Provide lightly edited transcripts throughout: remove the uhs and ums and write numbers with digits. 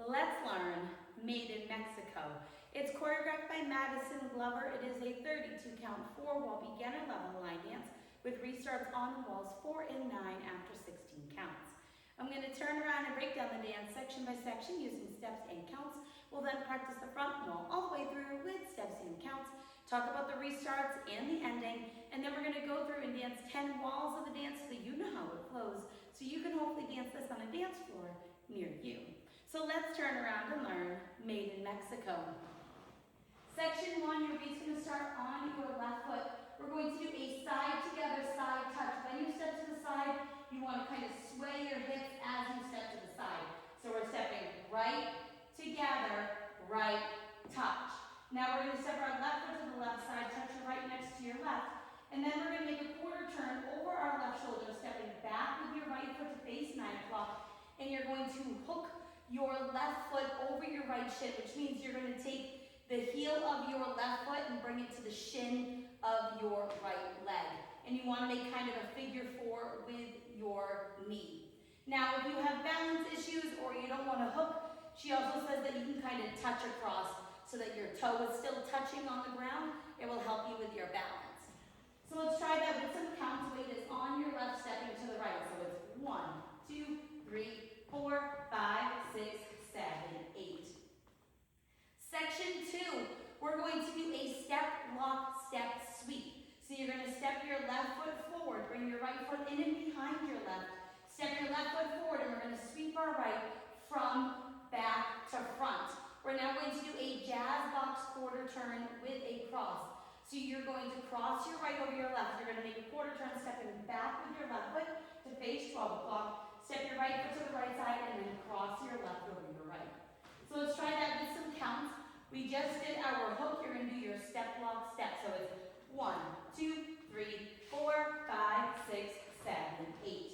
Let's learn Made in Mexico. It's choreographed by Maddison Glover. It is a 32 count 4-wall beginner level line dance with restarts on the walls 4 and 9 after 16 counts. I'm going to turn around and break down the dance section by section using steps and counts. We'll then practice the front wall all the way through with steps and counts, talk about the restarts and the ending, and then we're going to go through and dance 10 walls of the dance so that you know how it flows, so you can hopefully dance this on a dance floor near you. So let's turn around and learn Made in Mexico. Section 1, your beat's going to start on your left foot. We're going to do a side together, side touch. When you step to the side, you want to kind of sway your hips as you step to the side. So we're stepping right, together, right, touch. Now we're going to step our left foot to the left side, touch your right next to your left. And then we're going to make a quarter turn over our left shoulder, stepping back with your right foot to face 9 o'clock. And you're going to hook your left foot over your right shin, which means you're going to take the heel of your left foot and bring it to the shin of your right leg. And you want to make kind of a figure 4 with your knee. Now, if you have balance issues or you don't want to hook, she also says that you can kind of touch across so that your toe is still touching on the ground. It will help you with your balance. So let's try that with some counts. Weight is on your left, stepping to the right. So it's 1, 2, 3, 4, 5, 6, 7, 8. Section 2, we're going to do a step, lock, step, sweep. So you're going to step your left foot forward, bring your right foot in and behind your left. Step your left foot forward, and we're going to sweep our right from back to front. We're now going to do a jazz box quarter turn with a cross. So you're going to cross your right over your left. You're going to make a quarter turn, stepping back with your left foot to face 12 o'clock. Step your right foot to the right side, and then cross your left over your right. So let's try that with some counts. We just did our hook. You're going to do your step, lock, step. So it's 1, 2, 3, 4, 5, 6, 7, 8.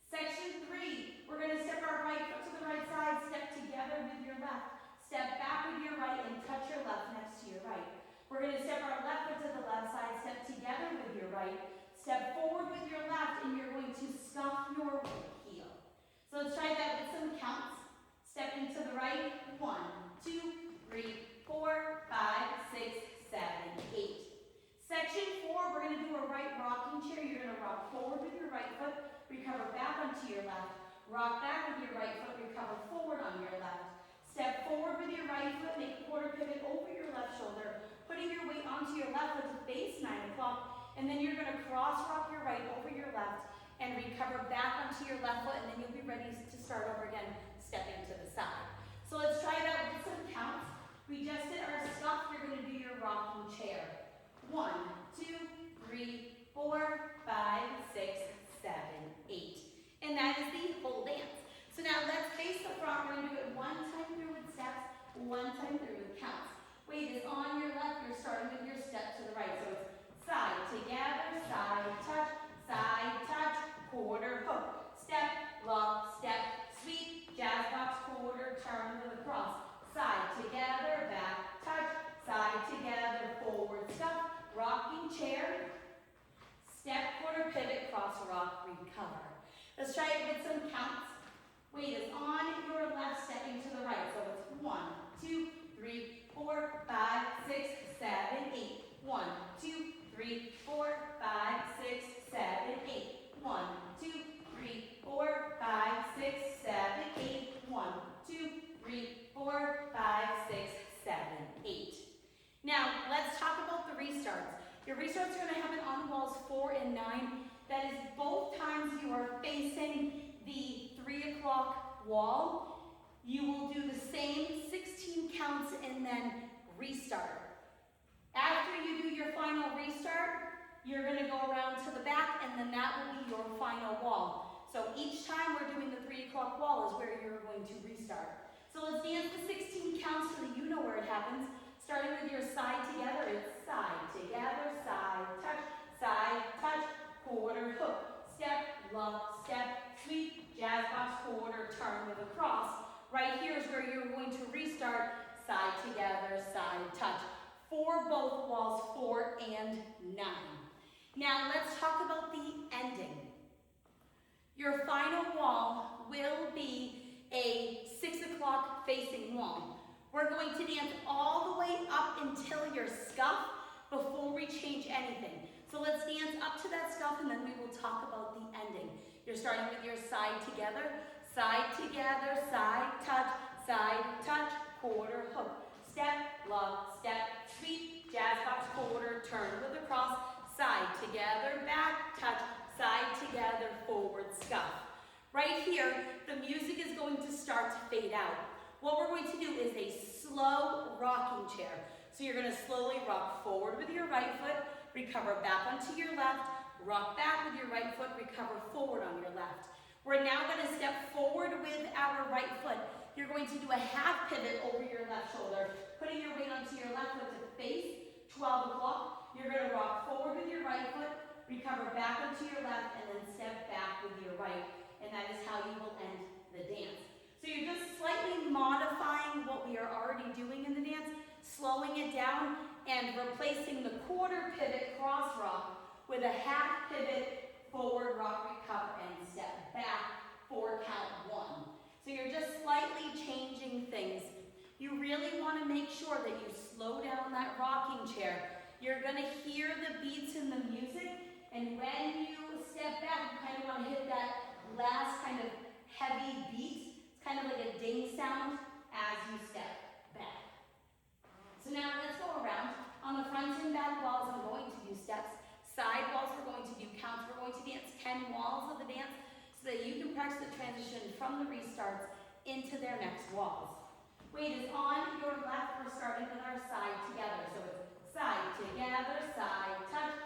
Section 3, we're going to step our right foot to the right side, step together with your left. Step back with your right and touch your left next to your right. We're going to step our left foot to the left side, step together with your right. Step forward with your left, and you're going to scuff your right heel. So let's try that with some counts. Stepping to the right, 1, 2, 3, 4, 5, 6, 7, 8. Section 4, we're going to do a right rocking chair. You're going to rock forward with your right foot, recover back onto your left. Rock back with your right foot, recover forward on your left. Step forward with your right foot, make a quarter pivot over your left shoulder, putting your weight onto your left foot to face 9 o'clock, and then you're going to cross rock your right over your left and recover back onto your left foot, and then you'll be ready to start over again, stepping to the side. So let's try it out with some counts. We just did our scuff. You're going to do your rocking chair. 1, 2, 3, 4, 5, 6, 7, 8. And that is the whole dance. So now let's face the front. We're going to do it one time through with steps, one time through with counts. Weight is on your left. You're starting with your step to the right. So it's side, together, side, touch, quarter, hook. Step, lock, step, sweep, jazz box, quarter, turn with a cross. Side, together, back, touch, side, together, forward, stuff, rocking chair, step, quarter, pivot, cross, rock, recover. Let's try it with some counts. Weight is on your left, stepping to the right. So it's 1, 2, 3, 4, 5, 6, 7, 8. 1, 2, 3, 4, 5, 6, 7, 8. 1, 2, 3, 4, 5, 6, 7, 8. 1, 2, 3, 4, 5, 6, 7, 8. Now, let's talk about the restarts. Your restarts are going to happen on walls 4 and 9. That is both times you are facing the 3 o'clock wall. You will do the same 16 counts and then restart. After you do your final restart, you're going to go around to the back, and then that will be your final wall. So each time we're doing the 3 o'clock wall is where you're going to restart. So let's dance the 16 counts so that you know where it happens. Starting with your side together, it's side, together, touch, quarter, hook, step, lock, step, sweep, jazz box, quarter, turn with a cross. Right here is where you're going to restart, side, together, side, touch, for both walls 4 and 9. Now let's talk about the ending. Your final wall will be a 6 o'clock facing wall. We're going to dance all the way up until your scuff before we change anything. So let's dance up to that scuff, and then we will talk about the ending. You're starting with your side together, side, touch, quarter, hook, step, lock, step, sweep, jazz box, quarter, turn with a cross, side together, back, touch, side together, forward, scuff. Right here, the music is going to start to fade out. What we're going to do is a slow rocking chair. So you're going to slowly rock forward with your right foot, recover back onto your left, rock back with your right foot, recover forward on your left. We're now going to step forward with our right foot. You're going to do a half pivot over your left shoulder, putting your weight onto your left foot to face 12 o'clock. You're going to rock forward with your right foot, recover back onto your left, and then step back with your right. And that is how you will end the dance. So you're just slightly modifying what we are already doing in the dance, slowing it down, and replacing the quarter pivot cross rock with a half pivot forward rock, recover, and step back for count 1. So you're just slightly changing things. You really want to make sure that you slow down that rocking chair. You're going to hear the beats in the music, and when you step back, you kind of want to hit that last kind of heavy beat. It's kind of like a ding sound as you step back. So now let's go around. On the front and back walls, I'm going to do steps. Side walls, we're going to do counts. We're going to dance 10 walls of the dance so that you can practice the transition from the restarts into their next walls. Weight is on your left. We're starting with our side together. So it's side together, side, touch,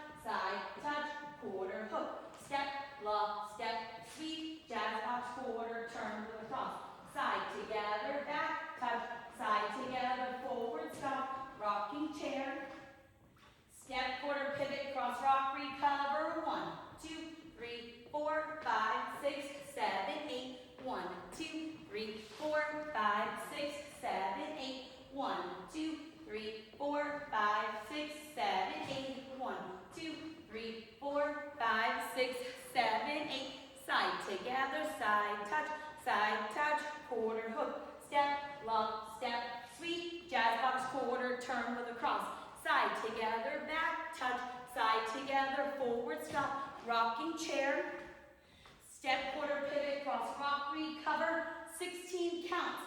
quarter, hook, step, lock, step, sweep, jazz box, quarter, turn with a cross. Side together, back, touch, side together, forward, stop, rocking chair. Step, quarter, pivot, cross, rock, recover. 1, 2, 3, 4, 5, 6, 7, 8. 1, 2, 3, 4, 5, 6, 7, 8. 1, 2, 3, 4, 5, 6, 7, 8. 1, 2, 3, 4, 5, 6, 7, 8. Side together, side, touch, quarter, hook, step, lock, step, sweep, jazz box, quarter, turn with a cross. Side together, back, touch, side together, forward, stop, rocking chair. Step, quarter, pivot, cross, rock, recover. 16 counts.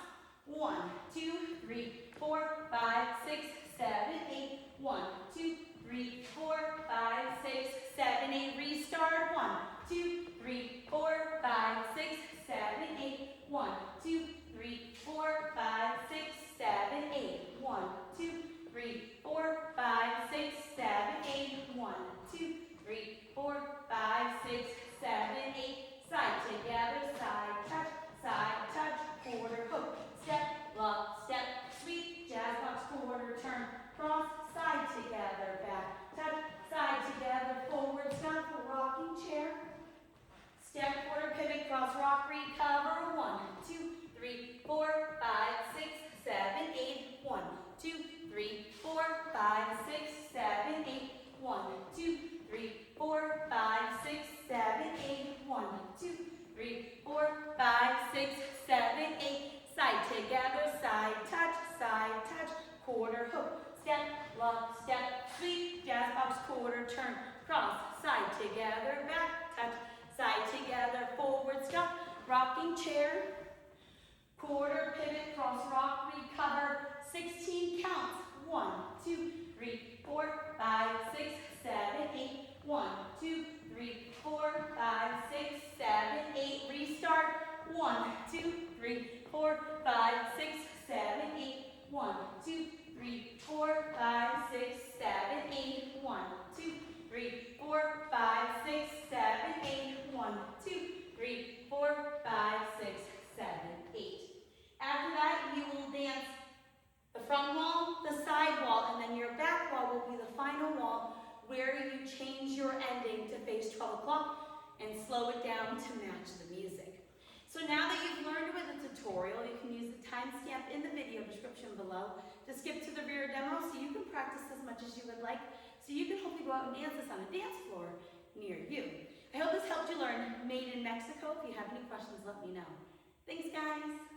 1, 2, 3, 4, 5, 6, 7, 8. 1, 2, 3, 4, 5, 6, 7, 8. Restart. 1, 2, 3, 4, 5, 6, 7, 8. 1, 2, 3, 4, 5, 6, 7, 8. 1, 2, 3, 4, 5, 6, 7, 8. 1, 2, 3, 4, 5, 6, 7, 8. Side together, side touch, quarter hook. Step, lock, step, sweep, jazz box, quarter turn, cross, side together, back, touch, side together, forward, stop, rocking chair. Step, quarter, pivot, cross, rock, recover. 1, 2, 3, 4, 5, 6, 7, 8. 1, 2, 3, 4, 5, 6, 7, 8. 1, 2, 3, 4, 5, 6, 7, 8. 1, 2, 3, 4, 5, 6, 7, 8. Side together, side touch, quarter hook. Step, lock, step, sweep, jazz box, quarter turn, cross, side together, back, touch, side together, forward, stop, rocking chair, quarter, pivot, cross, rock, recover, 16 counts. 1, 2, 3, 4, 5, 6, 7, 8. 1, 2, 3, 4, 5, 6, 7, 8. Restart. 1, 2, 3, 4, 5, 6, 7, 8. 1, 2, 3, 4, 5, 6, 7, 8. 1, 2, 3, 4, 5, 6, 7, 8. 1, 2, 3, 4, 5, 6, 7, 8. After that, you will dance the front wall, the side wall, and then your back wall will be the final wall where you change your ending to face 12 o'clock and slow it down to match the music. So now that you've learned with the tutorial, you can use the timestamp in the video description below to skip to the rear demo so you can practice as much as you would like, so you can hopefully go out and dance this on a dance floor near you. I hope this helped you learn Made in Mexico. If you have any questions, let me know. Thanks, guys.